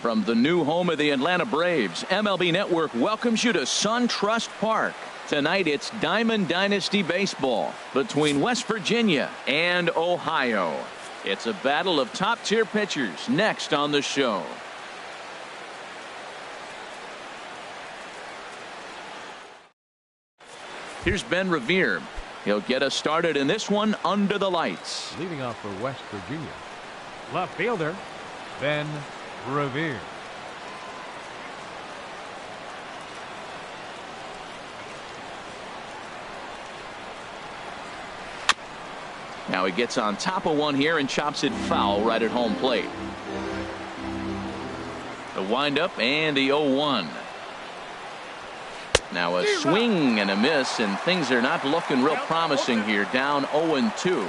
From the new home of the Atlanta Braves, MLB Network welcomes you to SunTrust Park. Tonight it's Diamond Dynasty Baseball between West Virginia and Ohio. It's a battle of top-tier pitchers next on the show. Here's Ben Revere. He'll get us started in this one under the lights. Leading off for West Virginia, left fielder Ben Revere. Now he gets on top of one here and chops it foul right at home plate. The windup and the 0-1. Now a swing and a miss, and things are not looking real promising here. Down 0-2.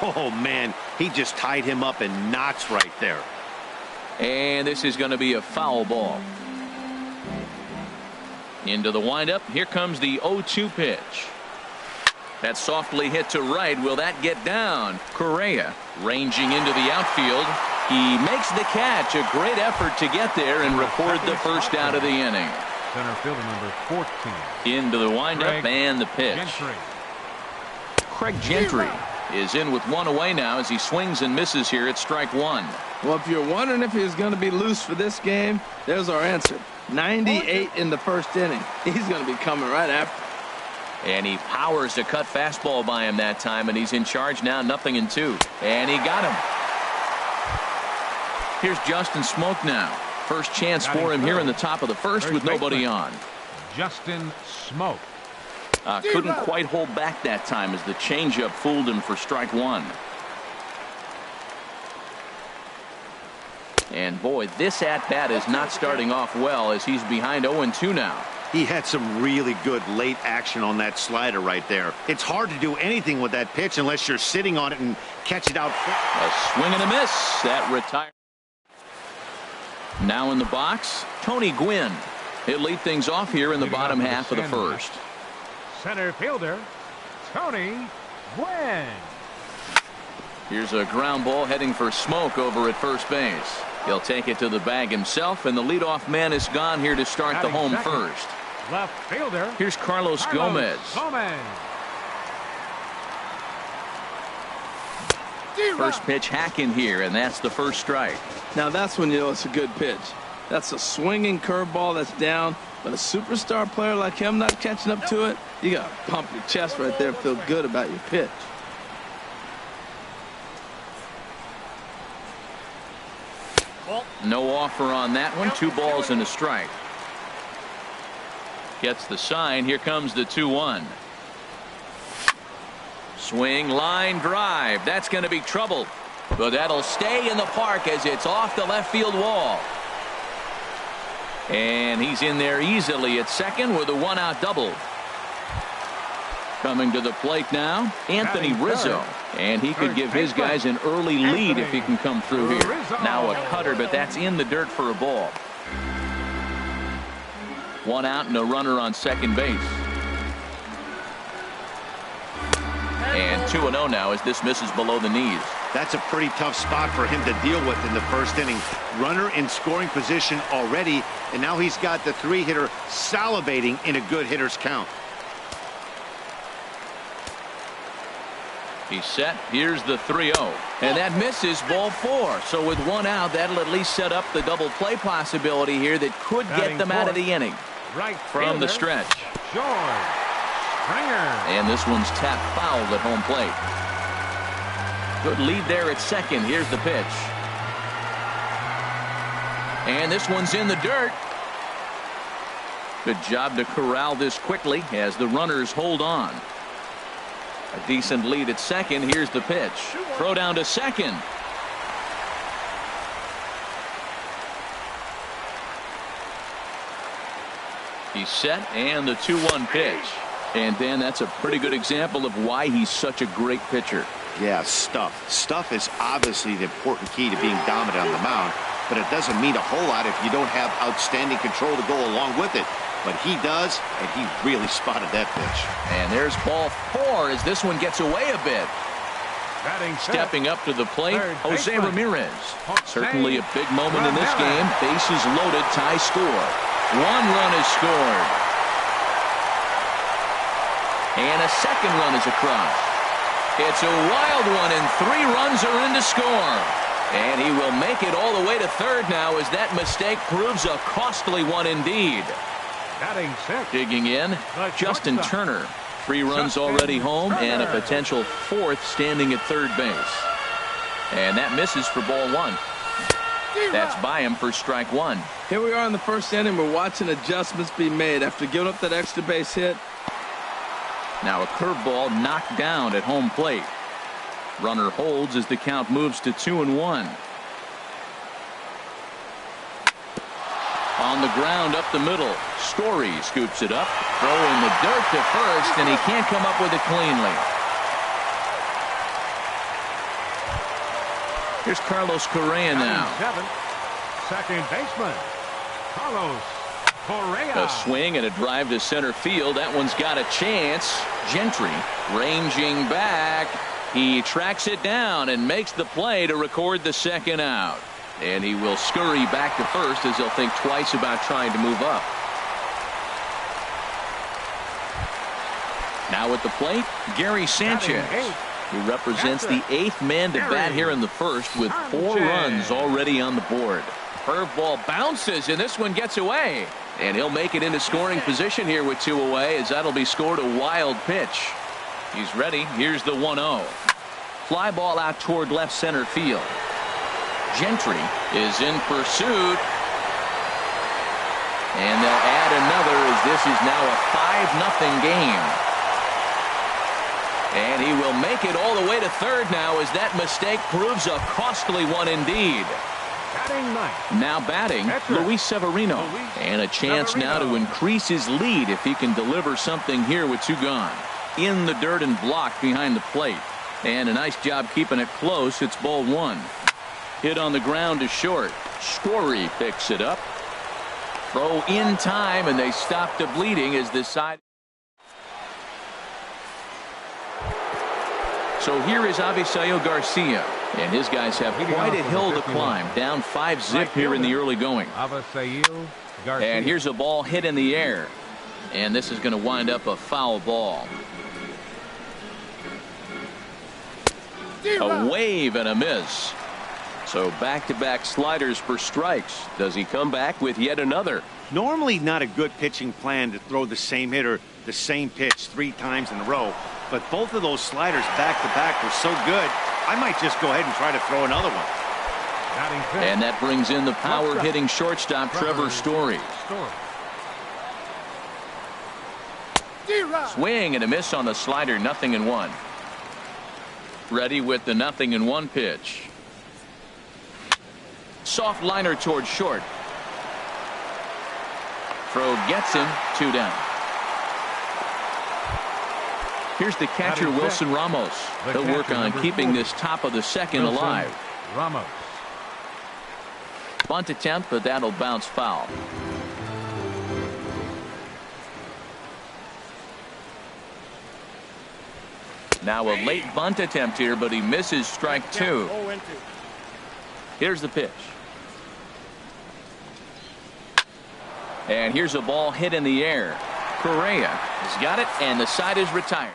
Oh man, he just tied him up in knots right there. And this is going to be a foul ball. Into the windup. Here comes the 0-2 pitch. That's softly hit to right. Will that get down? Correa ranging into the outfield. He makes the catch. A great effort to get there and record the first out of the inning. Center fielder number 14. Into the windup and the pitch. Craig Gentry is in with one away now as he swings and misses here at strike one. Well, if you're wondering if he's going to be loose for this game, there's our answer. 98 in the first inning. He's going to be coming right after. And he powers a cut fastball by him that time, and he's in charge now, 0-2. And he got him. Here's Justin Smoke now. First chance for him here in the top of the first with nobody on. Justin Smoke. Couldn't quite hold back that time as the changeup fooled him for strike one. And boy, this at-bat is not starting off well as he's behind 0-2 now. He had some really good late action on that slider right there. It's hard to do anything with that pitch unless you're sitting on it and catch it out. A swing and a miss. That retired. Now in the box, Tony Gwynn. He'll lead things off here in the bottom half of the first. Center fielder Tony Gwynn. Here's a ground ball heading for Smoke over at first base. He'll take it to the bag himself, and the leadoff man is gone here to start the home first. Left fielder. Here's Carlos Gomez. First pitch hacking here, and that's the first strike. Now that's when you know it's a good pitch. That's a swinging curveball that's down, but a superstar player like him not catching up to it, you got to pump your chest right there and feel good about your pitch. No offer on that one. 2 balls and a strike. Gets the sign. Here comes the 2-1. Swing, line drive. That's going to be trouble. But that'll stay in the park as it's off the left field wall. And he's in there easily at second with a 1-out double. Coming to the plate now, Anthony Rizzo. And he could give his guys an early lead if he can come through here. Now a cutter, but that's in the dirt for a ball. 1 out and a runner on second base. And 2-0 now as this misses below the knees. That's a pretty tough spot for him to deal with in the first inning. Runner in scoring position already, and now he's got the 3-hitter salivating in a good hitter's count. He's set. Here's the 3-0. And that misses, ball 4. So with 1 out, that'll at least set up the double play possibility here that could get them out of the inning. Right from the stretch. George Springer. And this one's tapped fouled at home plate. Good lead there at second. Here's the pitch. And this one's in the dirt. Good job to corral this quickly as the runners hold on. A decent lead at second. Here's the pitch. Throw down to second. He's set, and the 2-1 pitch. And Dan, that's a pretty good example of why he's such a great pitcher. Yeah, stuff. Stuff is obviously the important key to being dominant on the mound, but it doesn't mean a whole lot if you don't have outstanding control to go along with it. But he does, and he really spotted that pitch. And there's ball 4 as this one gets away a bit. Stepping up to the plate, Jose Ramirez. Certainly a big moment in this game. Bases loaded, tie score. 1 run is scored. And a second run is across. It's a wild one, and 3 runs are in to score. And he will make it all the way to third now as that mistake proves a costly one indeed. Digging in, Justin Turner. 3 runs already home and a potential 4th standing at third base. And that misses for ball 1. That's by him for strike 1. Here we are in the first inning. We're watching adjustments be made after giving up that extra base hit. Now a curveball knocked down at home plate. Runner holds as the count moves to 2-1. On the ground up the middle. Story scoops it up. Throw in the dirt to first, and he can't come up with it cleanly. Here's Carlos Correa now. Second baseman, Carlos Correa. A swing and a drive to center field. That one's got a chance. Gentry ranging back. He tracks it down and makes the play to record the second out. And he will scurry back to first as he'll think twice about trying to move up. Now at the plate, Gary Sanchez, who represents the 8th man to bat here in the first with 4 runs already on the board. Curveball bounces, and this one gets away. And he'll make it into scoring position here with 2 away, as that'll be scored a wild pitch. He's ready. Here's the 1-0. Fly ball out toward left center field. Gentry is in pursuit. And they'll add another as this is now a 5-0 game. And he will make it all the way to third now as that mistake proves a costly one indeed. Now batting, Luis Severino. And a chance now to increase his lead if he can deliver something here with 2 gone. In the dirt and blocked behind the plate. And a nice job keeping it close. It's ball 1. Hit on the ground to short. Story picks it up. Throw in time, and they stop the bleeding as the side. So here is Avisail Garcia, and his guys have quite a hill to climb. Down 5-0 here in the early going. And here's a ball hit in the air, and this is going to wind up a foul ball. A wave and a miss. So back-to-back sliders for strikes. Does he come back with yet another? Normally not a good pitching plan to throw the same hitter the same pitch 3 times in a row. But both of those sliders back-to-back were so good, I might just go ahead and try to throw another one. And that brings in the power-hitting shortstop, Trevor Story. Swing and a miss on the slider, 0-1. Ready with the 0-1 pitch. Soft liner towards short. Throw gets him, 2 down. Here's the catcher, Wilson Ramos. He'll work on keeping this top of the second alive. Ramos. Bunt attempt, but that'll bounce foul. Now a late bunt attempt here, but he misses strike 2. Here's the pitch. And here's a ball hit in the air. Correa has got it, and the side is retired.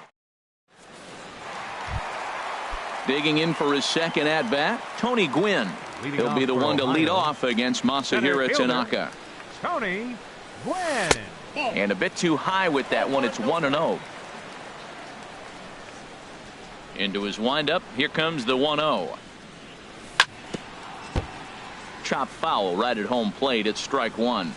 Digging in for his second at-bat, Tony Gwynn. He'll be the one to lead off against Masahiro Tanaka. Tony Gwynn. And a bit too high with that one. It's 1-0. Into his windup. Here comes the 1-0. Chop foul right at home plate. It's strike 1.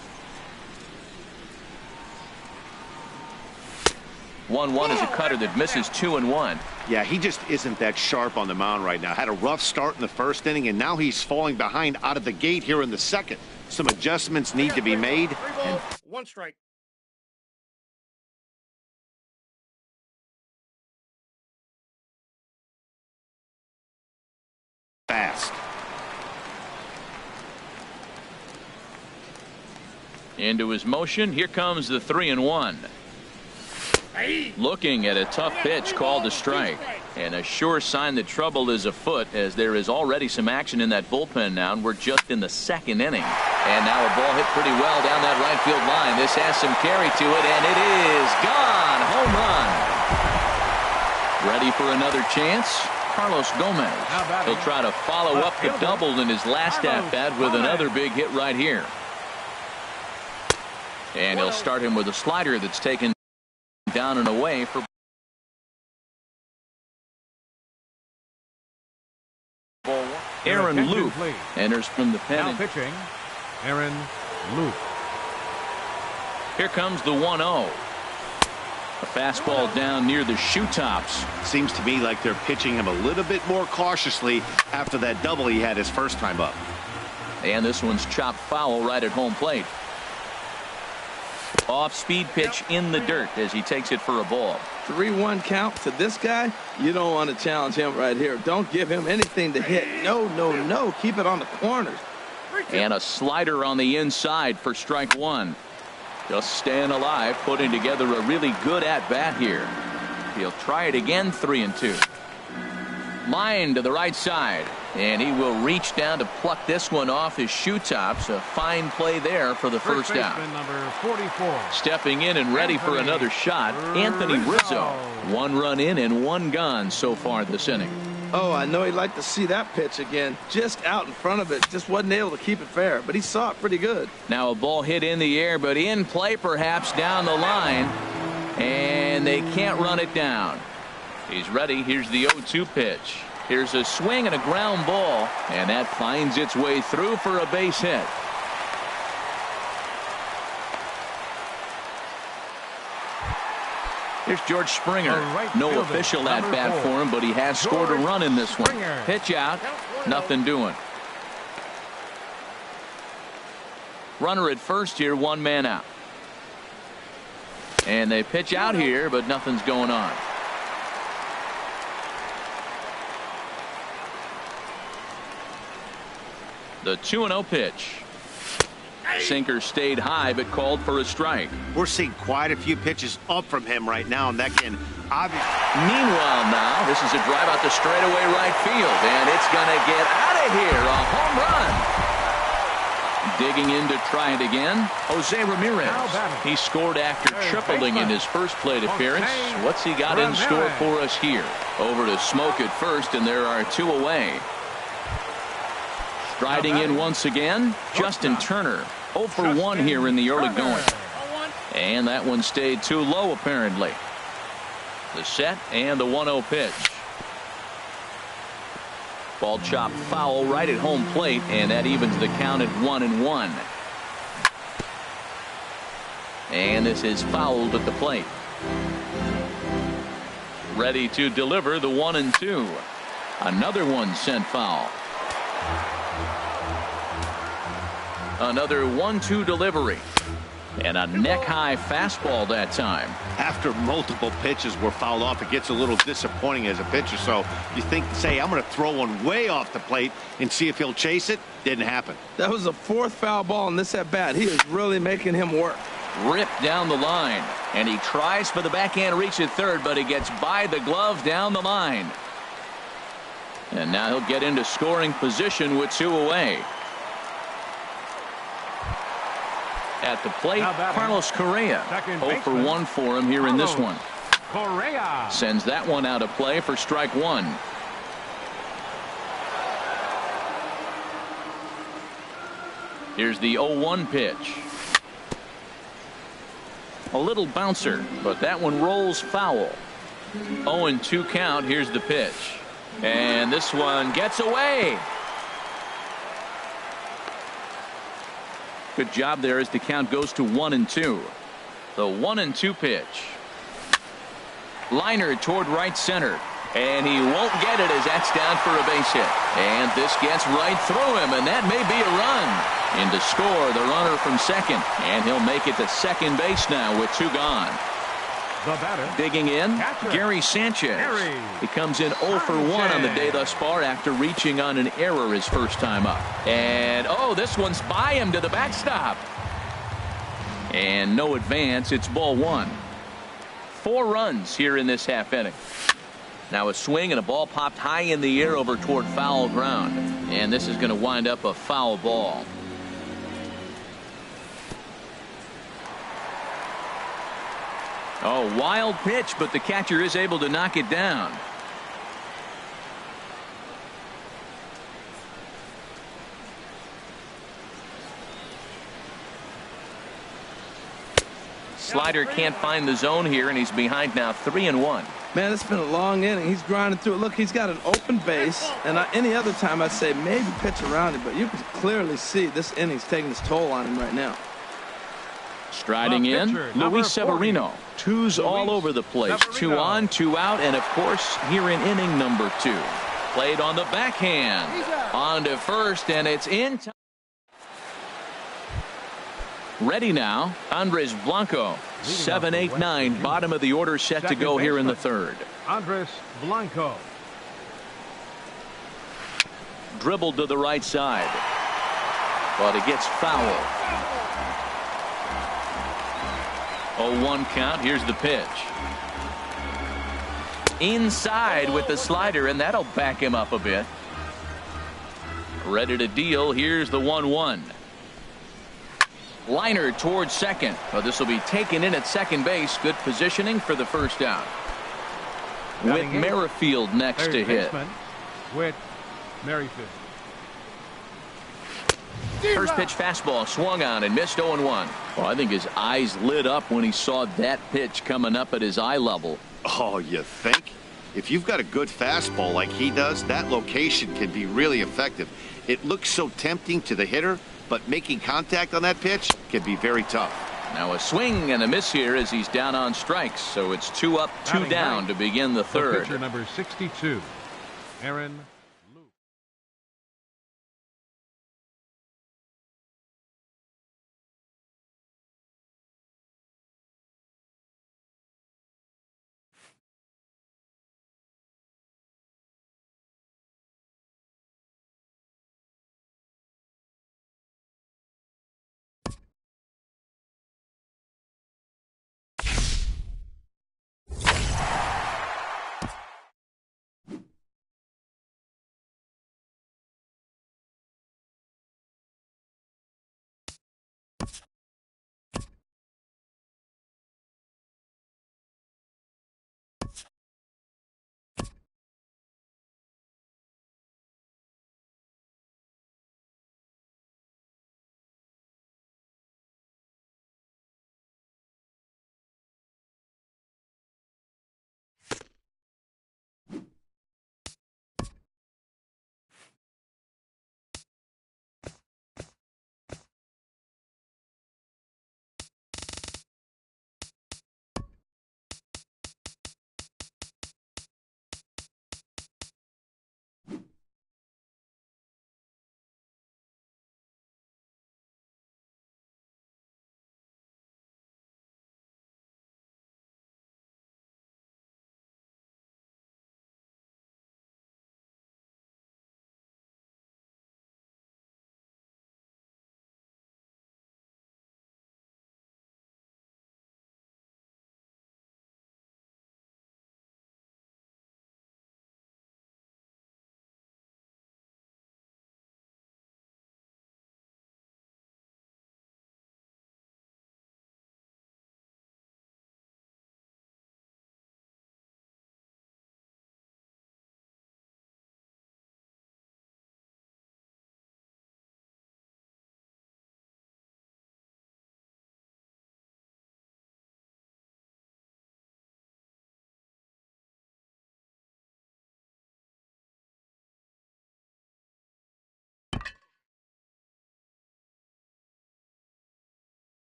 1-1 is a cutter that misses 2-1. Yeah, he just isn't that sharp on the mound right now. Had a rough start in the first inning, and now he's falling behind out of the gate here in the second. Some adjustments need to be made. And 1 strike. Fast. Into his motion. Here comes the 3-1. Looking at a tough pitch called a strike. And a sure sign that trouble is afoot, as there is already some action in that bullpen now, and we're just in the second inning. And now a ball hit pretty well down that right field line. This has some carry to it, and it is gone. Home run. Ready for another chance? Carlos Gomez. He'll try to follow up the double in his last at-bat with another big hit right here. And he'll start him with a slider that's taken down and away for ball one. Aaron Luke enters from the pen. Now pitching, Aaron Luke. Here comes the 1-0. A fastball down near the shoe tops. Seems to me like they're pitching him a little bit more cautiously after that double he had his first time up. And this one's chopped foul right at home plate. Off-speed pitch in the dirt as he takes it for a ball. 3-1 count to this guy. You don't want to challenge him right here. Don't give him anything to hit. No, no, no. Keep it on the corners. And a slider on the inside for strike one. Just staying alive, putting together a really good at-bat here. He'll try it again, 3-2. Line to the right side, and he will reach down to pluck this one off his shoe tops. A fine play there for the first out. Number 44. Stepping in and ready for another shot, Anthony Rizzo. 1 run in and 1 gone so far this inning. Oh, I know he'd like to see that pitch again. Just out in front of it. Just wasn't able to keep it fair, but he saw it pretty good. Now a ball hit in the air, but in play perhaps down the line. And they can't run it down. He's ready. Here's the 0-2 pitch. Here's a swing and a ground ball, and that finds its way through for a base hit. Here's George Springer. No official at bat for him, but he has scored a run in this one. Pitch out. Nothing doing. Runner at first here, 1 man out. And they pitch out here, but nothing's going on. The 2-0 pitch. Sinker stayed high, but called for a strike. We're seeing quite a few pitches up from him right now, and that can obviously. Meanwhile now, this is a drive out to straightaway right field, and it's going to get out of here. A home run. Digging in to try it again, Jose Ramirez. He scored after tripling in his first plate appearance. What's he got in store for us here? Over to Smoke at first, and there are 2 away. Striding in once again, Justin Turner. 0 for 1 here in the early going. And that one stayed too low apparently. The set and the 1-0 pitch. Ball chopped foul right at home plate, and that evens the count at 1-1. And this is fouled at the plate. Ready to deliver the 1-2. Another one sent foul. Another 1-2 delivery. And a neck-high fastball that time. After multiple pitches were fouled off, it gets a little disappointing as a pitcher. So you think, say, I'm going to throw one way off the plate and see if he'll chase it. Didn't happen. That was the 4th foul ball in this at-bat. He is really making him work. Ripped down the line. And he tries for the backhand reach at third, but he gets by the glove down the line. And now he'll get into scoring position with 2 away. At the plate, Carlos Correa. 0 for 1 for him here in this one. Correa sends that one out of play for strike 1. Here's the 0-1 pitch. A little bouncer, but that one rolls foul. 0-2 count. Here's the pitch. And this one gets away. Good job there as the count goes to 1-2. The 1-2 pitch. Liner toward right center. And he won't get it as that's down for a base hit. And this gets right through him, and that may be a run. In to score the runner from second. And he'll make it to second base now with 2 gone. The batter, digging in, catcher, Gary Sanchez. He comes in 0 for 1 on the day thus far after reaching on an error his first time up. And oh, this one's by him to the backstop. And no advance. It's ball 1. 4 runs here in this half inning. Now a swing and a ball popped high in the air over toward foul ground. And this is going to wind up a foul ball. Oh, wild pitch, but the catcher is able to knock it down. Slider can't find the zone here, and he's behind now 3-1. Man, it's been a long inning. He's grinding through it. Look, he's got an open base, and any other time I'd say maybe pitch around it, but you can clearly see this inning's taking its toll on him right now. Striding in, Luis Severino. Twos all over the place. 2 on, 2 out, and of course, here in inning number 2. Played on the backhand. On to first, and it's in time. Ready now, Andres Blanco. 7, 8, 9, bottom of the order set to go here in the third. Andres Blanco. Dribbled to the right side, but it gets foul. 0-1 count. Here's the pitch. Inside with the slider, and that'll back him up a bit. Ready to deal. Here's the 1-1. Liner towards second. Well, this will be taken in at second base. Good positioning for the first out. With Merrifield next to hit. With Merrifield. First pitch fastball swung on and missed 0-1. Well, I think his eyes lit up when he saw that pitch coming up at his eye level. Oh, you think? If you've got a good fastball like he does, that location can be really effective. It looks so tempting to the hitter, but making contact on that pitch can be very tough. Now a swing and a miss here as he's down on strikes. So it's 2 up, 2 down to begin the third. Pitcher number 62, Aaron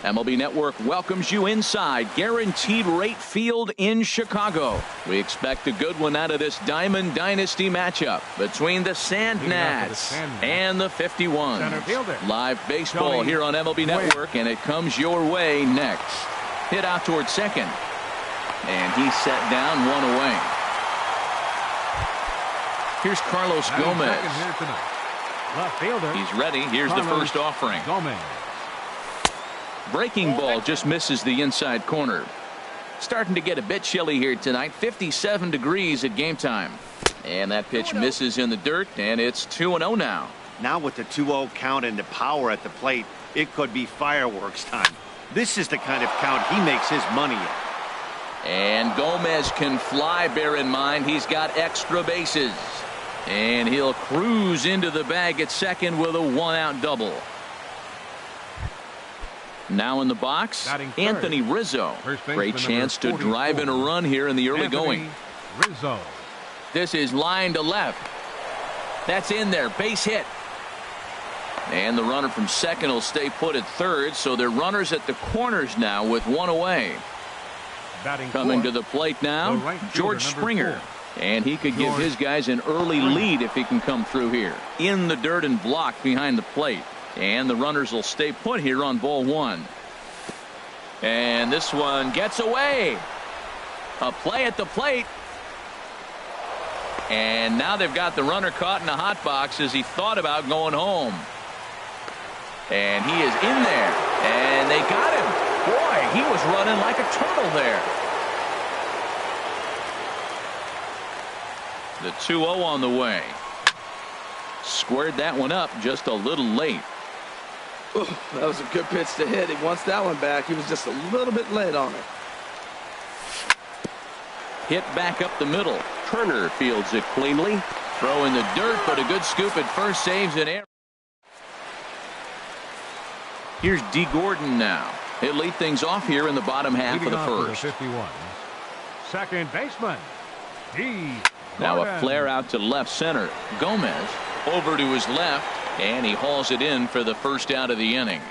MLB Network welcomes you inside Guaranteed Rate Field in Chicago. We expect a good one out of this Diamond Dynasty matchup between the Sand Gnats and the 51s. Live baseball here on MLB Network, and it comes your way next. Hit out towards second, and he's set down, one away. Here's Carlos Gomez. Left fielder. He's ready. Here's the first offering. Gomez. Breaking ball just misses the inside corner. Starting to get a bit chilly here tonight. 57 degrees at game time. And that pitch misses in the dirt, and it's 2-0 now. Now with the 2-0 count and the power at the plate, it could be fireworks time. This is the kind of count he makes his money in. And Gomez can fly, bear in mind he's got extra bases. And he'll cruise into the bag at second with a one-out double. Now in the box, Anthony Rizzo. Great chance to drive in a run here in the early going. Rizzo. This is line to left. That's in there. Base hit. And the runner from second will stay put at third, so they're runners at the corners now with one away. Coming to the plate now, George Springer. And he could give his guys an early lead if he can come through here. In the dirt and blocked behind the plate. And the runners will stay put here on ball one. And this one gets away. A play at the plate. And now they've got the runner caught in a hot box as he thought about going home. And he is in there. And they got him. Boy, he was running like a turtle there. The 2-0 on the way. Squared that one up just a little late. Ooh, that was a good pitch to hit. He wants that one back. He was just a little bit late on it. Hit back up the middle. Turner fields it cleanly. Throw in the dirt, but a good scoop at first, saves an error. Here's D. Gordon now. He'll lead things off here in the bottom half of the first. 51. Second baseman, D. Now a flare out to left center. Gomez over to his left, and he hauls it in for the first out of the inning.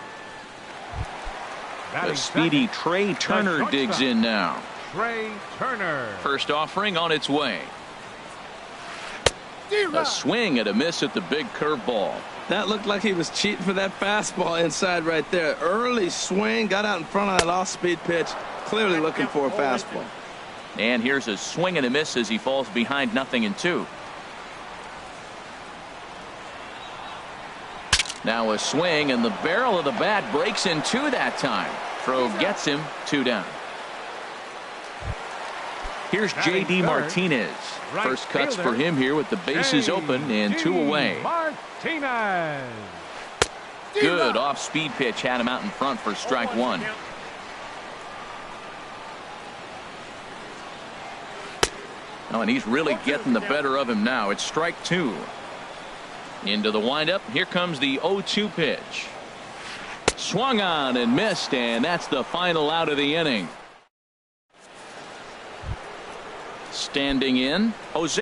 The speedy Trey Turner digs in now. Trey Turner. First offering on its way. A swing and a miss at the big curveball. That looked like he was cheating for that fastball inside right there. Early swing, got out in front of that off-speed pitch. Clearly looking for a fastball. And here's a swing and a miss as he falls behind 0-2. Now a swing, and the barrel of the bat breaks in two that time. Throw gets him, 2 down. Here's J.D. Martinez. First cuts for him here with the bases open and 2 away. Martinez. Good off-speed pitch had him out in front for strike one. Oh, and he's really getting the better of him now. It's strike 2. Into the windup. Here comes the 0-2 pitch. Swung on and missed, and that's the final out of the inning. Standing in, Jose.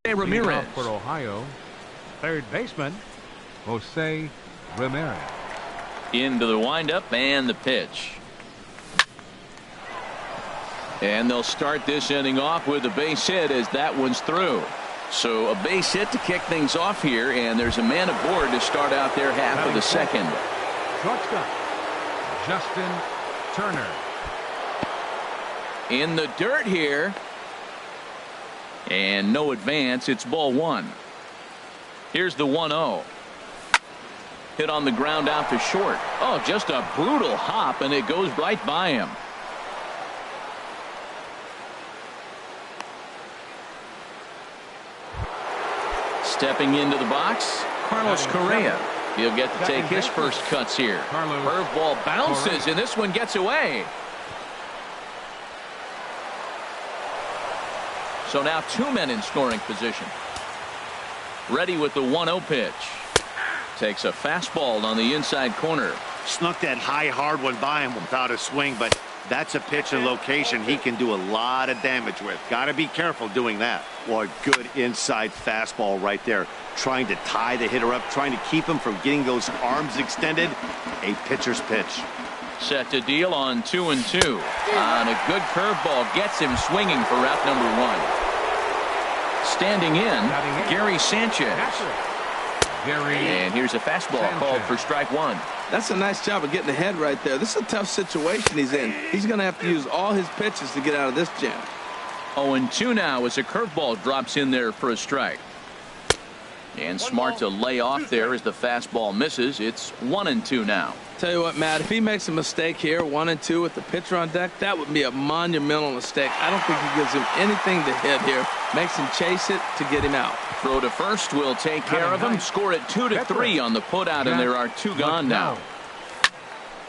Ramirez. For Ohio, third baseman, Jose Ramirez. Into the windup and the pitch. And they'll start this inning off with a base hit as that one's through. So a base hit to kick things off here, and there's a man aboard to start out their half of the second. Shortstop, Justin Turner. In the dirt here. And no advance. It's ball one. Here's the 1-0. Hit on the ground out to short. Oh, just a brutal hop, and it goes right by him. Stepping into the box, Carlos Correa. He'll get to take his first cuts here. Curveball bounces, and this one gets away. So now 2 men in scoring position. Ready with the 1-0 pitch. Takes a fastball on the inside corner. Snuck that high, hard one by him without a swing, but that's a pitch and location he can do a lot of damage with. Got to be careful doing that. Well, a good inside fastball right there. Trying to tie the hitter up, trying to keep him from getting those arms extended. A pitcher's pitch. Set to deal on 2-2. And a good curveball gets him swinging for out number 1. Standing in, Gary Sanchez. And here's a fastball called for strike 1. That's a nice job of getting ahead right there. This is a tough situation he's in. He's going to have to use all his pitches to get out of this jam. 0-2 now as a curveball drops in there for a strike. And smart to lay off there as the fastball misses. It's 1-2 now. Tell you what, Matt, if he makes a mistake here, 1-2 with the pitcher on deck, that would be a monumental mistake. I don't think he gives him anything to hit here. Makes him chase it to get him out. Throw to first will take care of him. Score it 2-3 on the putout, and there are 2 gone now.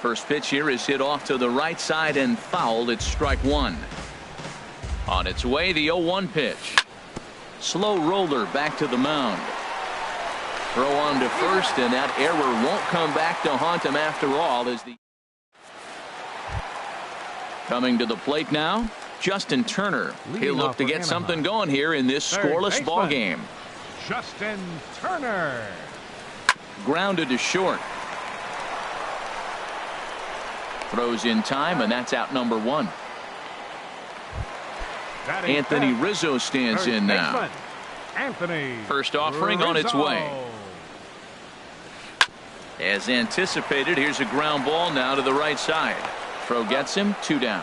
First pitch here is hit off to the right side and fouled. It's strike 1. On its way, the 0-1 pitch. Slow roller back to the mound. Throw on to first, and that error won't come back to haunt him after all. As the coming to the plate now, Justin Turner. He'll look to get something going here in this scoreless ball game. Justin Turner. Grounded to short. Throws in time, and that's out number 1. Anthony Rizzo stands in now. Anthony. First offering on its way. As anticipated, here's a ground ball now to the right side. Throw gets him, 2 down.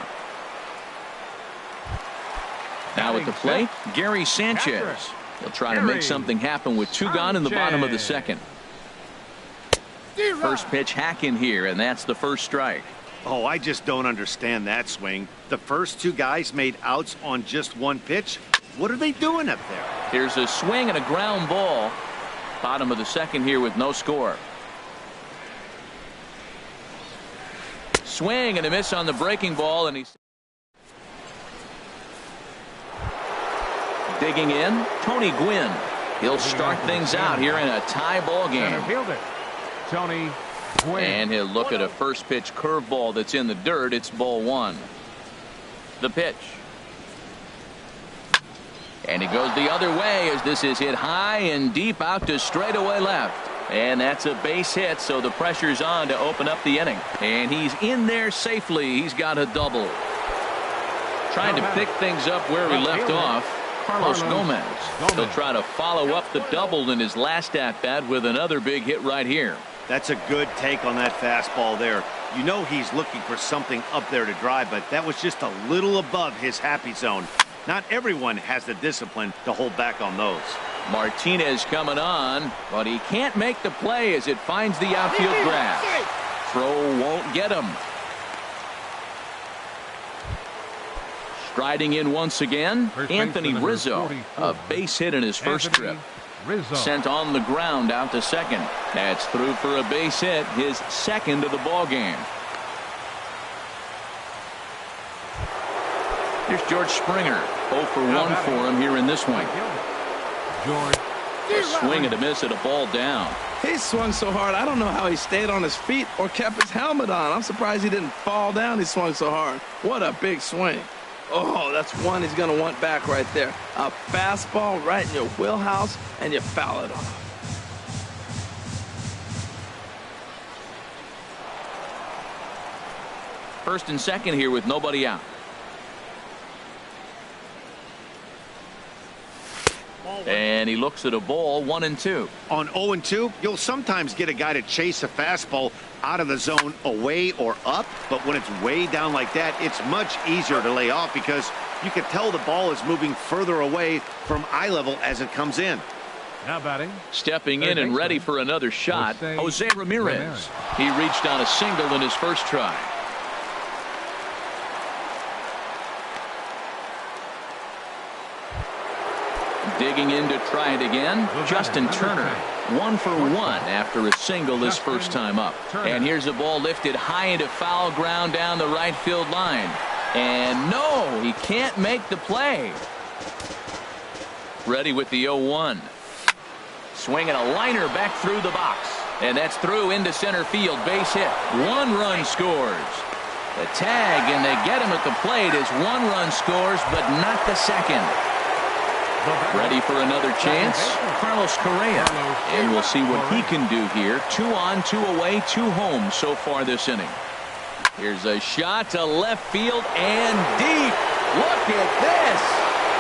Now at the plate, Gary Sanchez. He'll try to make something happen with 2 gone in the bottom of the second. First pitch hack in here, and that's the first strike. Oh, I just don't understand that swing. The first 2 guys made outs on just 1 pitch. What are they doing up there? Here's a swing and a ground ball. Bottom of the second here with no score. Swing and a miss on the breaking ball, and he's digging in. Tony Gwynn. He'll start things out here in a tie ball game. Tony Gwynn. And he'll look at a first pitch curveball that's in the dirt. It's ball 1. The pitch. And he goes the other way as this is hit high and deep out to straightaway left. And that's a base hit, so the pressure's on to open up the inning. And he's in there safely. He's got a double. Trying to pick things up where he left off, Carlos Gomez. He'll try to follow up the double in his last at-bat with another big hit right here. That's a good take on that fastball there. You know he's looking for something up there to drive, but that was just a little above his happy zone. Not everyone has the discipline to hold back on those. Martinez coming on, but he can't make the play as it finds the outfield grass. Throw won't get him. Striding in once again, Anthony Rizzo. A base hit in his first trip. Sent on the ground out to second. That's through for a base hit, his second of the ball game. Here's George Springer. 0 for 1 for him here in this one. A swing and a miss at a ball down. He swung so hard, I don't know how he stayed on his feet or kept his helmet on. I'm surprised he didn't fall down. He swung so hard. What a big swing. Oh, that's one he's going to want back right there. A fastball right in your wheelhouse, and you foul it off. First and second here with nobody out. And he looks at a ball, 1-2. On 0-2, you'll sometimes get a guy to chase a fastball out of the zone away or up, but when it's way down like that, it's much easier to lay off because you can tell the ball is moving further away from eye level as it comes in. Now batting. Stepping in and ready for another shot, Jose Ramirez. He reached on a single in his first try. Digging in to try it again, Justin Turner. 1 for 1 after a single his first time up. And here's a ball lifted high into foul ground down the right field line. And no, he can't make the play. Ready with the 0-1. Swinging a liner back through the box. And that's through into center field. Base hit. 1 run scores. The tag, and they get him at the plate as 1 run scores, but not the second. Ready for another chance? Carlos Correa. And we'll see what he can do here. 2 on, 2 away, 2 home so far this inning. Here's a shot to left field and deep. Look at this.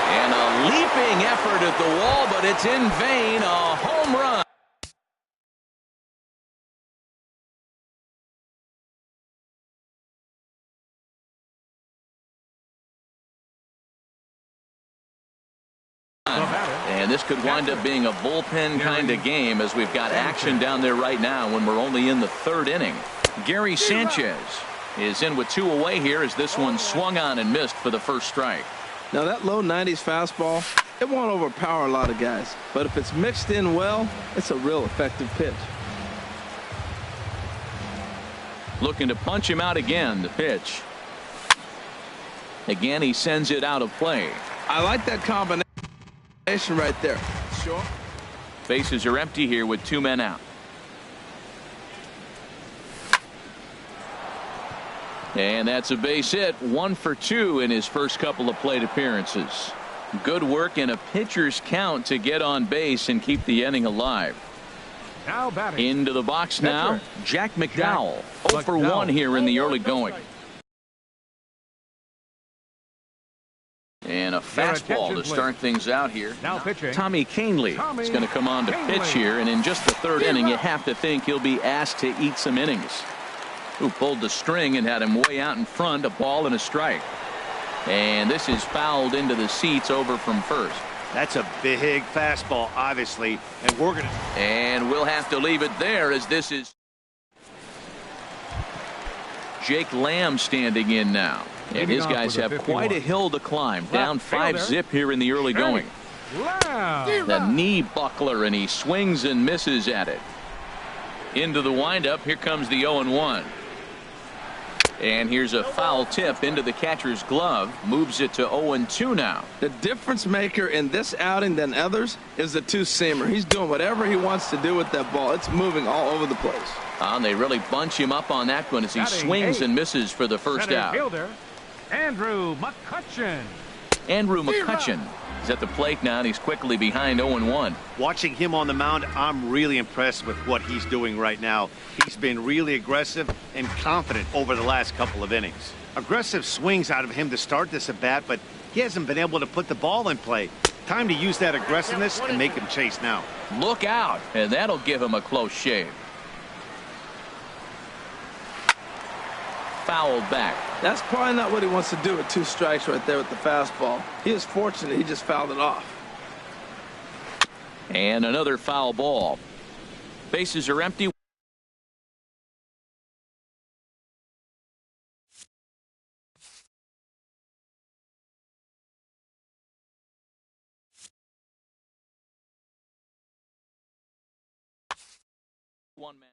And a leaping effort at the wall, but it's in vain. A home run. And this could wind up being a bullpen kind of game, as we've got action down there right now when we're only in the 3rd inning. Gary Sanchez is in with 2 away here as this one swung on and missed for the first strike. Now that low 90s fastball, it won't overpower a lot of guys, but if it's mixed in well, it's a real effective pitch. Looking to punch him out again. The pitch. Again, he sends it out of play. I like that combination right there. Sure. Bases are empty here with 2 men out. And that's a base hit. 1 for 2 in his first couple of plate appearances. Good work in a pitcher's count to get on base and keep the inning alive. Now batting. Into the box now, Jack McDowell. 0 for 1 here in the early going. And a fastball to start things out here. Now pitching. Tommy Canely is going to come on to pitch here, and in just the 3rd inning, you have to think he'll be asked to eat some innings. Who pulled the string and had him way out in front, a ball and a strike. And this is fouled into the seats over from first. That's a big fastball, obviously, and we're going to. And we'll have to leave it there, as this is Jake Lamb standing in now. And his guys have quite a hill to climb. Down 5-zip here in the early going. The knee buckler, and he swings and misses at it. Into the windup. Here comes the 0-1. And here's a foul tip into the catcher's glove. Moves it to 0-2 now. The difference maker in this outing than others is the 2-seamer. He's doing whatever he wants to do with that ball. It's moving all over the place. And they really bunch him up on that one as he swings and misses for the first out. Fielder, Andrew McCutchen. Andrew McCutchen is at the plate now, and he's quickly behind 0-1. Watching him on the mound, I'm really impressed with what he's doing right now. He's been really aggressive and confident over the last couple of innings. Aggressive swings out of him to start this at bat, but he hasn't been able to put the ball in play. Time to use that aggressiveness and make him chase now. Look out, and that'll give him a close shave. Fouled back. That's probably not what he wants to do with 2 strikes right there with the fastball. He is fortunate he just fouled it off. And another foul ball. Bases are empty. One man.